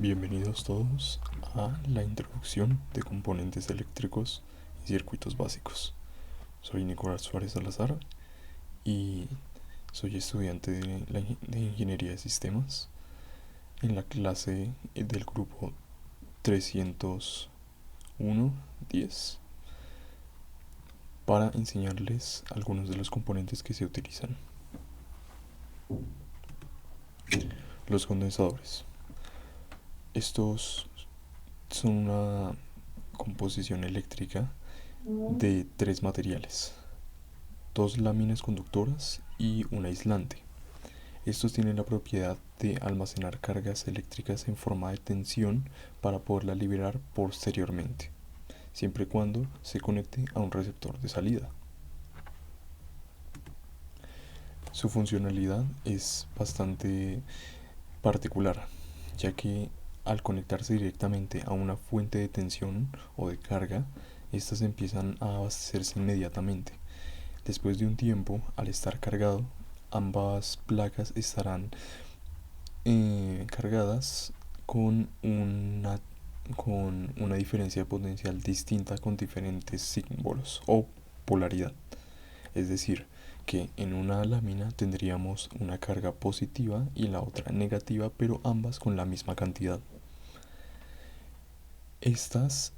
Bienvenidos todos a la introducción de componentes eléctricos y circuitos básicos. Soy Nicolás Suárez Salazar y soy estudiante de Ingeniería de Sistemas en la clase del grupo 301-10 para enseñarles algunos de los componentes que se utilizan. Los condensadores. Estos son una composición eléctrica de tres materiales: dos láminas conductoras y un aislante. Estos tienen la propiedad de almacenar cargas eléctricas en forma de tensión para poderla liberar posteriormente, siempre y cuando se conecte a un receptor de salida. Su funcionalidad es bastante particular, ya que al conectarse directamente a una fuente de tensión o de carga, estas empiezan a abastecerse inmediatamente. Después de un tiempo, al estar cargado, ambas placas estarán cargadas con una diferencia potencial distinta con diferentes símbolos o polaridad. Es decir, que en una lámina tendríamos una carga positiva y en la otra negativa, pero ambas con la misma cantidad. Estas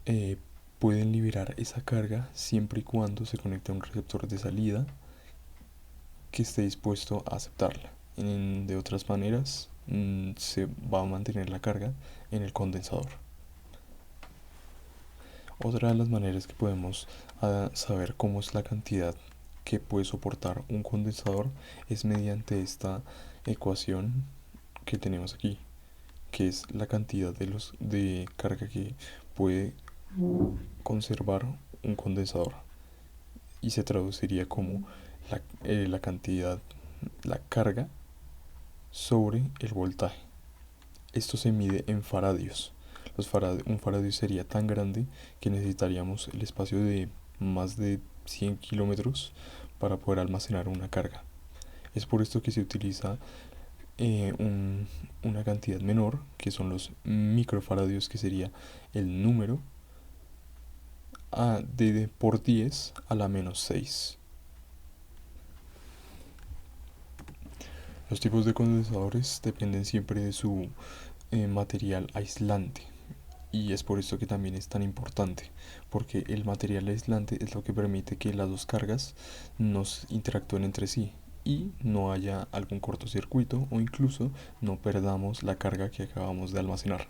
pueden liberar esa carga siempre y cuando se conecte a un receptor de salida que esté dispuesto a aceptarla. De otras maneras, se va a mantener la carga en el condensador. Otra de las maneras que podemos saber cómo es la cantidad que puede soportar un condensador es mediante esta ecuación que tenemos aquí, que es la cantidad de carga que puede conservar un condensador, y se traduciría como la cantidad, la carga sobre el voltaje. Esto se mide en faradios. Un faradio sería tan grande que necesitaríamos el espacio de más de 100 kilómetros para poder almacenar una carga. Es por esto que se utiliza una cantidad menor, que son los microfaradios, que sería el número por 10 a la menos 6. Los tipos de condensadores dependen siempre de su material aislante, y es por esto que también es tan importante, porque el material aislante es lo que permite que las dos cargas no interactúen entre sí y no haya algún cortocircuito o incluso no perdamos la carga que acabamos de almacenar.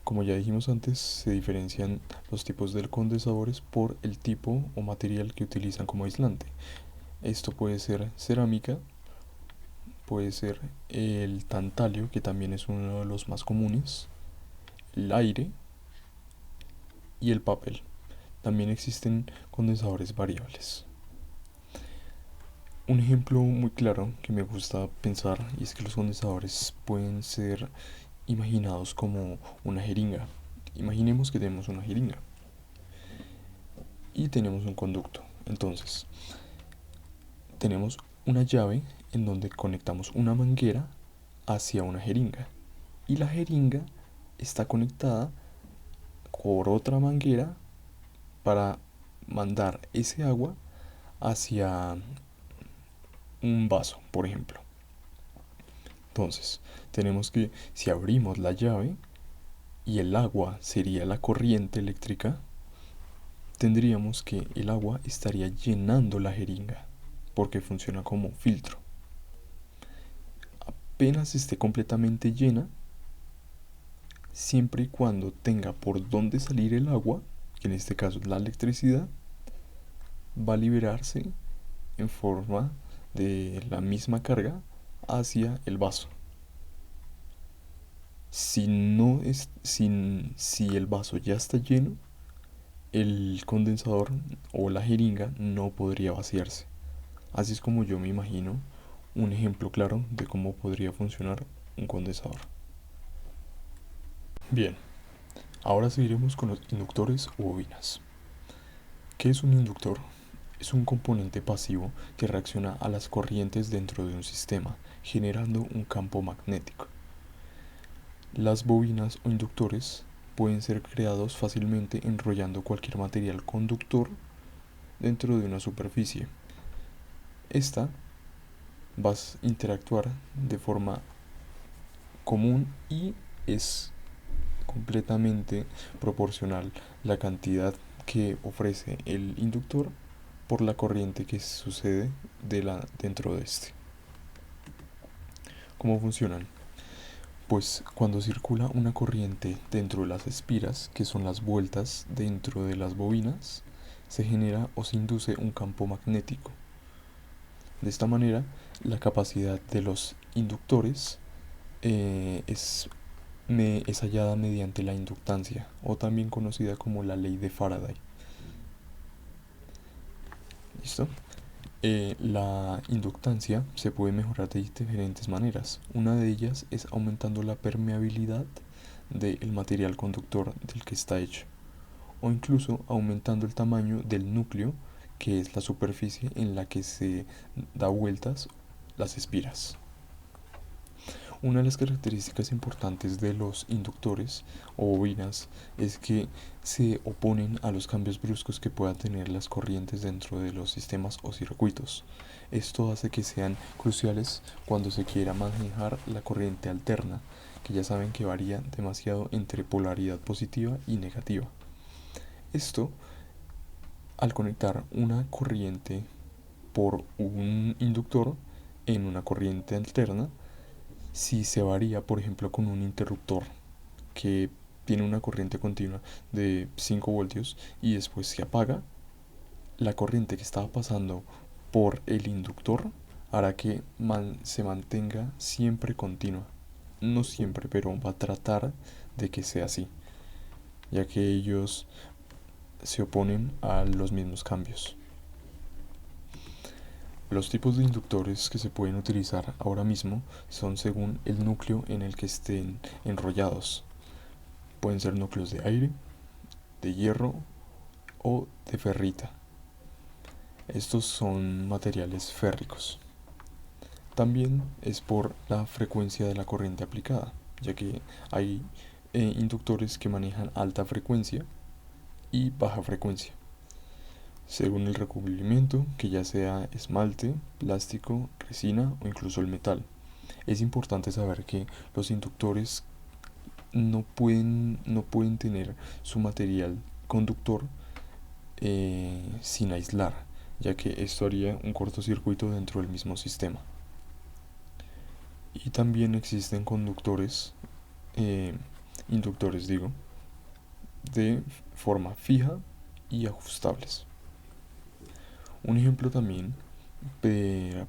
Como ya dijimos antes, se diferencian los tipos de condensadores por el tipo o material que utilizan como aislante. Esto puede ser cerámica, puede ser el tantalio, que también es uno de los más comunes, el aire y el papel. También existen condensadores variables. Un ejemplo muy claro que me gusta pensar y es que los condensadores pueden ser imaginados como una jeringa. Imaginemos que tenemos una jeringa y tenemos un conducto. Entonces, tenemos una llave en donde conectamos una manguera hacia una jeringa, y la jeringa está conectada por otra manguera para mandar ese agua hacia un vaso, por ejemplo. Entonces, tenemos que, si abrimos la llave y el agua sería la corriente eléctrica, tendríamos que el agua estaría llenando la jeringa, porque funciona como filtro. Apenas esté completamente llena, siempre y cuando tenga por dónde salir el agua, que en este caso es la electricidad, va a liberarse en forma de la misma carga hacia el vaso. Si el vaso ya está lleno, el condensador o la jeringa no podría vaciarse. Así es como yo me imagino un ejemplo claro de cómo podría funcionar un condensador. Bien, ahora seguiremos con los inductores u bobinas. ¿Qué es un inductor? Es un componente pasivo que reacciona a las corrientes dentro de un sistema, generando un campo magnético. Las bobinas o inductores pueden ser creados fácilmente enrollando cualquier material conductor dentro de una superficie. Esta va a interactuar de forma común y es completamente proporcional la cantidad que ofrece el inductor por la corriente que sucede dentro de este. ¿Cómo funcionan? Pues cuando circula una corriente dentro de las espiras, que son las vueltas dentro de las bobinas, se genera o se induce un campo magnético. De esta manera, la capacidad de los inductores es hallada mediante la inductancia, o también conocida como la ley de Faraday. ¿Listo? La inductancia se puede mejorar de diferentes maneras. Una de ellas es aumentando la permeabilidad del material conductor del que está hecho, o incluso aumentando el tamaño del núcleo, que es la superficie en la que se da vueltas las espiras. Una de las características importantes de los inductores o bobinas es que se oponen a los cambios bruscos que puedan tener las corrientes dentro de los sistemas o circuitos. Esto hace que sean cruciales cuando se quiera manejar la corriente alterna, que ya saben que varía demasiado entre polaridad positiva y negativa. Esto, al conectar una corriente por un inductor en una corriente alterna, si se varía, por ejemplo, con un interruptor que tiene una corriente continua de 5 voltios y después se apaga, la corriente que estaba pasando por el inductor hará que se mantenga siempre continua. No siempre, pero va a tratar de que sea así, ya que ellos se oponen a los mismos cambios. Los tipos de inductores que se pueden utilizar ahora mismo son según el núcleo en el que estén enrollados. Pueden ser núcleos de aire, de hierro o de ferrita. Estos son materiales férricos. También es por la frecuencia de la corriente aplicada, ya que hay inductores que manejan alta frecuencia y baja frecuencia, según el recubrimiento, que ya sea esmalte, plástico, resina o incluso el metal. Es importante saber que los inductores no pueden tener su material conductor sin aislar, ya que esto haría un cortocircuito dentro del mismo sistema. Y también existen inductores digo, de forma fija y ajustables. Un ejemplo también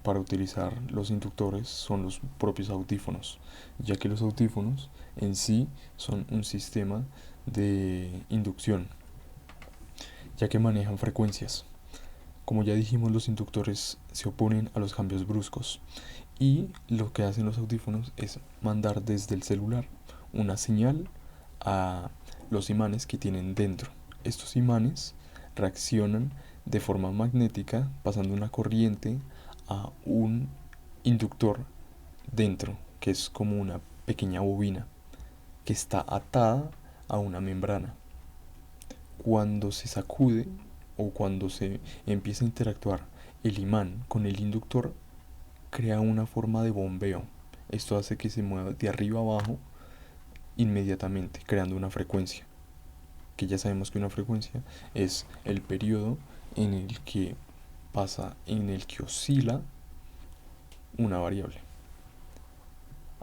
para utilizar los inductores son los propios audífonos, ya que los audífonos en sí son un sistema de inducción, ya que manejan frecuencias. Como ya dijimos, los inductores se oponen a los cambios bruscos y lo que hacen los audífonos es mandar desde el celular una señal a los imanes que tienen dentro. Estos imanes reaccionan de forma magnética pasando una corriente a un inductor dentro, que es como una pequeña bobina que está atada a una membrana. Cuando se sacude o cuando se empieza a interactuar el imán con el inductor, crea una forma de bombeo. Esto hace que se mueva de arriba a abajo inmediatamente, creando una frecuencia, que ya sabemos que una frecuencia es el periodo en el que oscila una variable.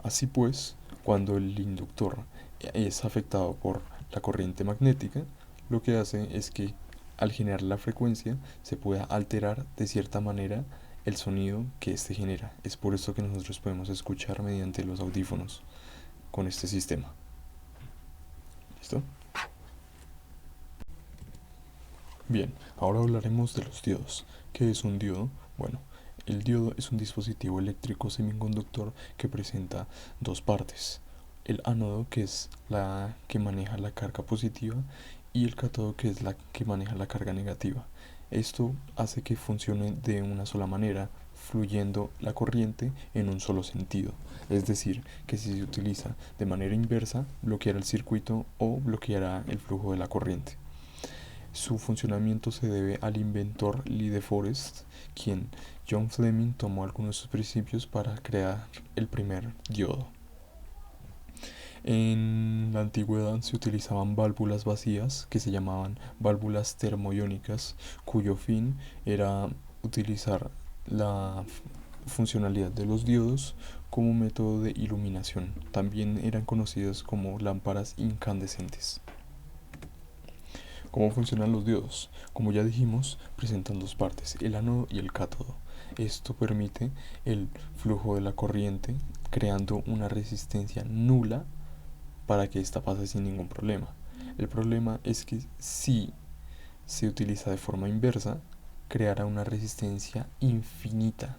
Así pues, cuando el inductor es afectado por la corriente magnética, lo que hace es que al generar la frecuencia se pueda alterar de cierta manera el sonido que éste genera. Es por eso que nosotros podemos escuchar mediante los audífonos con este sistema. ¿Listo? Bien, ahora hablaremos de los diodos. ¿Qué es un diodo? Bueno, el diodo es un dispositivo eléctrico semiconductor que presenta dos partes. El ánodo, que es la que maneja la carga positiva, y el cátodo, que es la que maneja la carga negativa. Esto hace que funcione de una sola manera, fluyendo la corriente en un solo sentido. Es decir, que si se utiliza de manera inversa, bloqueará el circuito o bloqueará el flujo de la corriente. Su funcionamiento se debe al inventor Lee de Forest, quien John Fleming tomó algunos de sus principios para crear el primer diodo. En la antigüedad se utilizaban válvulas vacías que se llamaban válvulas termoiónicas, cuyo fin era utilizar la funcionalidad de los diodos como método de iluminación. También eran conocidas como lámparas incandescentes. ¿Cómo funcionan los diodos? Como ya dijimos, presentan dos partes, el ánodo y el cátodo. Esto permite el flujo de la corriente creando una resistencia nula para que esta pase sin ningún problema. El problema es que si se utiliza de forma inversa, creará una resistencia infinita,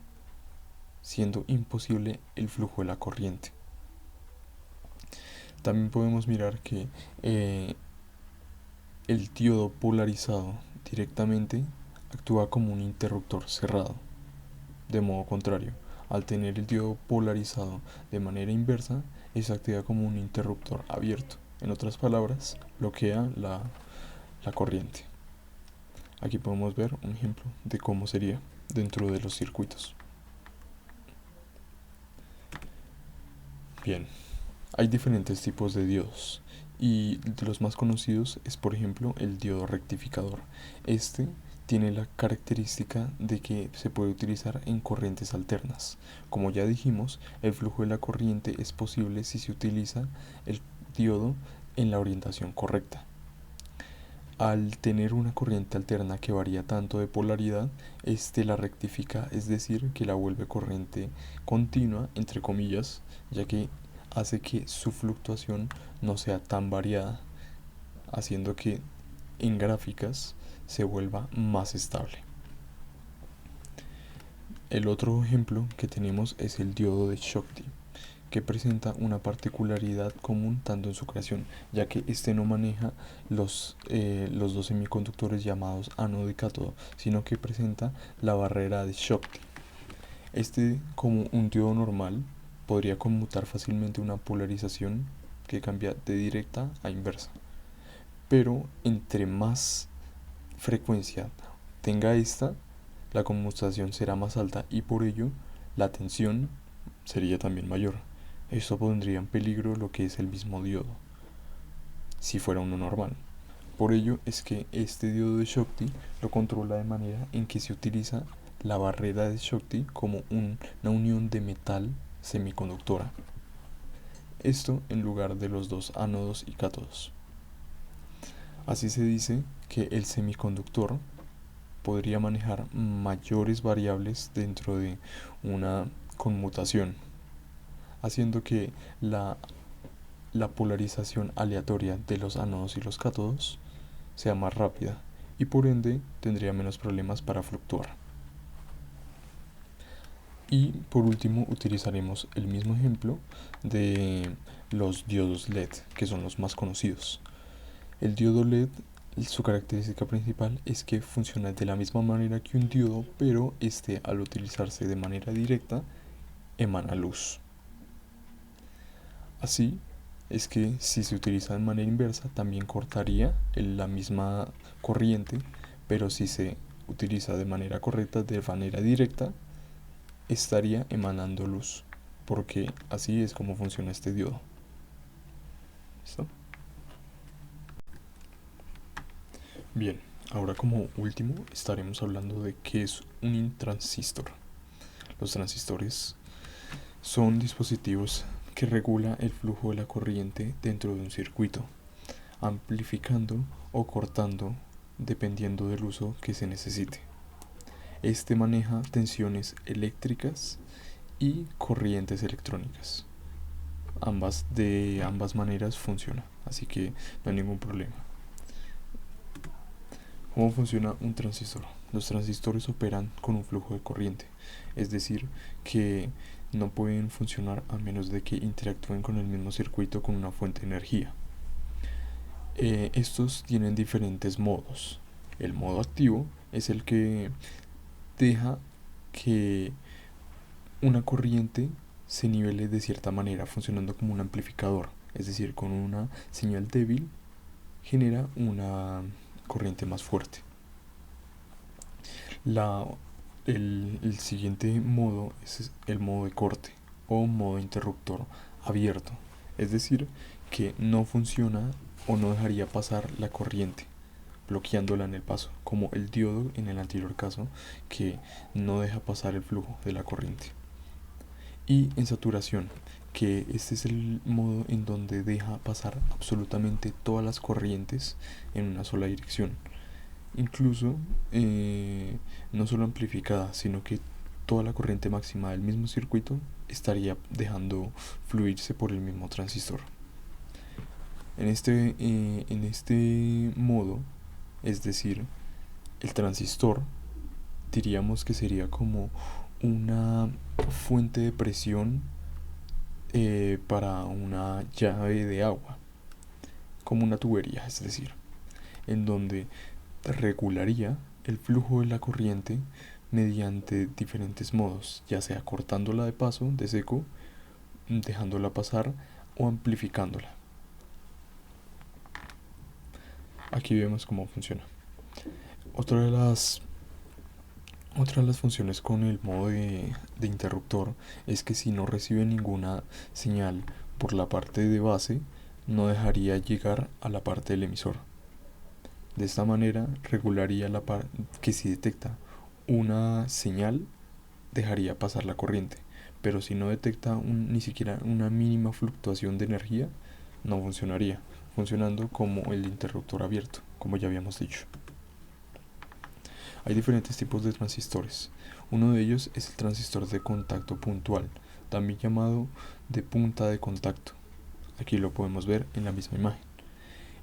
siendo imposible el flujo de la corriente. También podemos mirar que el diodo polarizado directamente actúa como un interruptor cerrado. De modo contrario, al tener el diodo polarizado de manera inversa, se activa como un interruptor abierto. En otras palabras, bloquea la corriente. Aquí podemos ver un ejemplo de cómo sería dentro de los circuitos. Bien, hay diferentes tipos de diodos y de los más conocidos es, por ejemplo, el diodo rectificador. Este tiene la característica de que se puede utilizar en corrientes alternas. Como ya dijimos, el flujo de la corriente es posible si se utiliza el diodo en la orientación correcta. Al tener una corriente alterna que varía tanto de polaridad, este la rectifica, es decir, que la vuelve corriente continua, entre comillas, ya que hace que su fluctuación no sea tan variada, haciendo que en gráficas se vuelva más estable. El otro ejemplo que tenemos es el diodo de Schottky, que presenta una particularidad común tanto en su creación, ya que este no maneja los dos semiconductores llamados ánodo y cátodo, sino que presenta la barrera de Schottky. Este, como un diodo normal, podría conmutar fácilmente una polarización que cambia de directa a inversa. Pero entre más frecuencia tenga esta, la conmutación será más alta y por ello la tensión sería también mayor. Esto pondría en peligro lo que es el mismo diodo, si fuera uno normal. Por ello es que este diodo de Schottky lo controla de manera en que se utiliza la barrera de Schottky como una unión de metal semiconductora. Esto en lugar de los dos ánodos y cátodos. Así se dice que el semiconductor podría manejar mayores variables dentro de una conmutación, haciendo que la polarización aleatoria de los ánodos y los cátodos sea más rápida y por ende tendría menos problemas para fluctuar. Y por último utilizaremos el mismo ejemplo de los diodos LED, que son los más conocidos. El diodo LED, su característica principal es que funciona de la misma manera que un diodo, pero este, al utilizarse de manera directa, emana luz. Así es que si se utiliza de manera inversa también cortaría la misma corriente, pero si se utiliza de manera correcta, de manera directa, estaría emanando luz, porque así es como funciona este diodo. ¿Listo? Bien, ahora como último estaremos hablando de qué es un transistor. Los transistores son dispositivos que regulan el flujo de la corriente dentro de un circuito, amplificando o cortando dependiendo del uso que se necesite. Este maneja tensiones eléctricas y corrientes electrónicas. De ambas maneras funciona, así que no hay ningún problema. ¿Cómo funciona un transistor? Los transistores operan con un flujo de corriente, es decir, que no pueden funcionar a menos de que interactúen con el mismo circuito con una fuente de energía. Estos tienen diferentes modos. El modo activo es el que deja que una corriente se nivele de cierta manera, funcionando como un amplificador, es decir, con una señal débil genera una corriente más fuerte. La, el siguiente modo es el modo de corte o modo interruptor abierto, es decir, que no funciona o no dejaría pasar la corriente, bloqueándola en el paso, como el diodo en el anterior caso, que no deja pasar el flujo de la corriente. Y en saturación, que este es el modo en donde deja pasar absolutamente todas las corrientes en una sola dirección. Incluso no solo amplificada, sino que toda la corriente máxima del mismo circuito estaría dejando fluirse por el mismo transistor. En este modo, es decir, el transistor, diríamos que sería como una fuente de presión para una llave de agua, como una tubería, es decir, en donde regularía el flujo de la corriente mediante diferentes modos, ya sea cortándola de paso, de seco, dejándola pasar o amplificándola. Aquí vemos cómo funciona. Otra de las funciones con el modo de interruptor es que si no recibe ninguna señal por la parte de base, no dejaría llegar a la parte del emisor. De esta manera regularía la parte que si detecta una señal, dejaría pasar la corriente, pero si no detecta ni siquiera una mínima fluctuación de energía, no funcionaría, funcionando como el interruptor abierto, como ya habíamos dicho. Hay diferentes tipos de transistores. Uno de ellos es el transistor de contacto puntual, también llamado de punta de contacto. Aquí lo podemos ver en la misma imagen.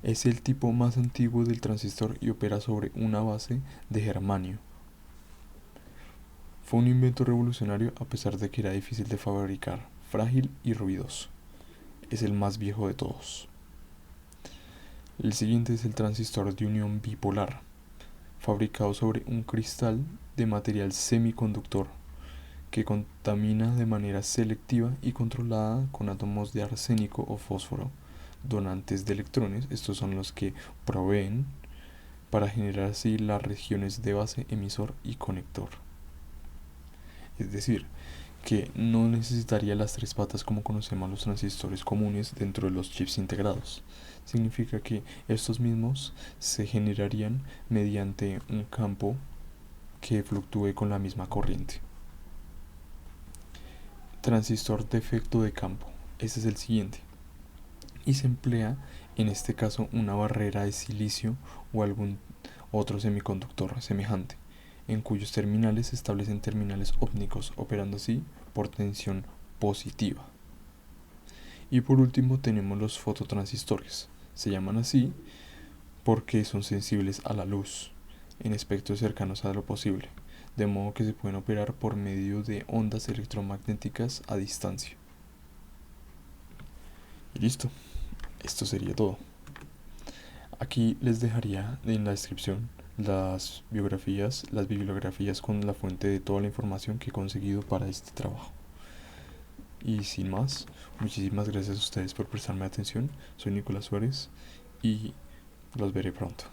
Es el tipo más antiguo del transistor y opera sobre una base de germanio. Fue un invento revolucionario a pesar de que era difícil de fabricar, frágil y ruidoso. Es el más viejo de todos. El siguiente es el transistor de unión bipolar, fabricado sobre un cristal de material semiconductor que contamina de manera selectiva y controlada con átomos de arsénico o fósforo, donantes de electrones. Estos son los que proveen para generar así las regiones de base, emisor y conector. Es decir, que no necesitaría las tres patas como conocemos los transistores comunes dentro de los chips integrados. Significa que estos mismos se generarían mediante un campo que fluctúe con la misma corriente. Transistor de efecto de campo. Este es el siguiente. Y se emplea en este caso una barrera de silicio o algún otro semiconductor semejante, en cuyos terminales se establecen terminales ópticos, operando así por tensión positiva. Y por último tenemos los fototransistores. Se llaman así porque son sensibles a la luz, en espectros cercanos a lo posible, de modo que se pueden operar por medio de ondas electromagnéticas a distancia. Y listo, esto sería todo. Aquí les dejaría en la descripción las bibliografías con la fuente de toda la información que he conseguido para este trabajo. Y sin más, muchísimas gracias a ustedes por prestarme atención. Soy Nicolás Suárez y los veré pronto.